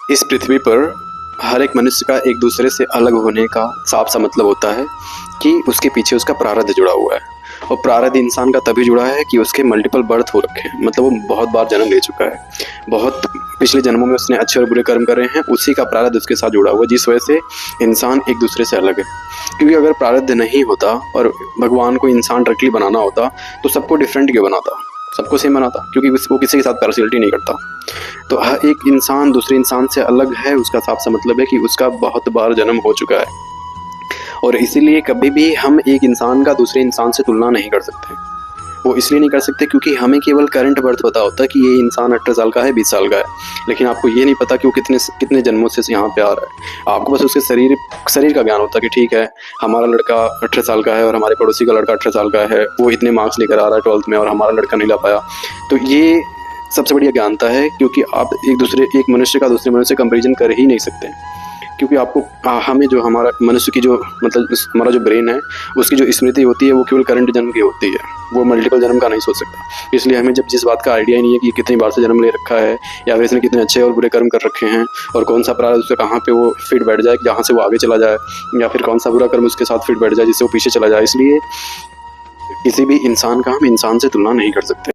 इस पृथ्वी पर हर एक मनुष्य का एक दूसरे से अलग होने का साफ सा मतलब होता है कि उसके पीछे उसका प्रारब्ध जुड़ा हुआ है। और प्रारब्ध इंसान का तभी जुड़ा है कि उसके मल्टीपल बर्थ हो रखे हैं, मतलब वो बहुत बार जन्म ले चुका है, बहुत पिछले जन्मों में उसने अच्छे और बुरे कर्म करे हैं, उसी का प्रारब्ध उसके साथ जुड़ा हुआ है, जिस वजह से इंसान एक दूसरे से अलग है। क्योंकि अगर प्रारब्ध नहीं होता और भगवान को इंसान डायरेक्टली बनाना होता तो सबको डिफरेंट क्यों बनाता, सबको सेम बनाता, क्योंकि वो किसी के साथ पार्शियलिटी नहीं करता। तो हर एक इंसान दूसरे इंसान से अलग है, उसका साफ सा मतलब है कि उसका बहुत बार जन्म हो चुका है। और इसीलिए कभी भी हम एक इंसान का दूसरे इंसान से तुलना नहीं कर सकते। वो इसलिए नहीं कर सकते क्योंकि हमें केवल करंट बर्थ पता होता है कि ये इंसान 18 साल का है, 20 साल का है, लेकिन आपको ये नहीं पता कि वो कितने जन्मों से यहाँ पे आ रहा है। आपको बस उसके शरीर का ज्ञान होता है कि ठीक है, हमारा लड़का 18 साल का है और हमारे पड़ोसी का लड़का 18 साल का है, वो इतने मार्क्स लेकर आ रहा है 12th में और हमारा लड़का नहीं ला पाया। तो ये सबसे बड़ी अज्ञानता है, क्योंकि आप एक मनुष्य का दूसरे मनुष्य से कंपेरिजन कर ही नहीं सकते, क्योंकि आपको हमें जो हमारा मनुष्य की जो मतलब हमारा जो ब्रेन है उसकी जो स्मृति होती है वो केवल करंट जन्म की होती है, वो मल्टीपल जन्म का नहीं सोच सकता। इसलिए हमें जब जिस बात का आइडिया ही नहीं है कि कितनी बार से जन्म ले रखा है या फिर इसने कितने अच्छे और बुरे कर्म कर रखे हैं और कौन सा प्रारब्ध उसका कहाँ पे वो फिट बैठ जाए जहाँ से वो आगे चला जाए, या फिर कौन सा बुरा कर्म उसके साथ फिट बैठ जाए जिससे वो पीछे चला जाए, इसलिए किसी भी इंसान का हम इंसान से तुलना नहीं कर सकते।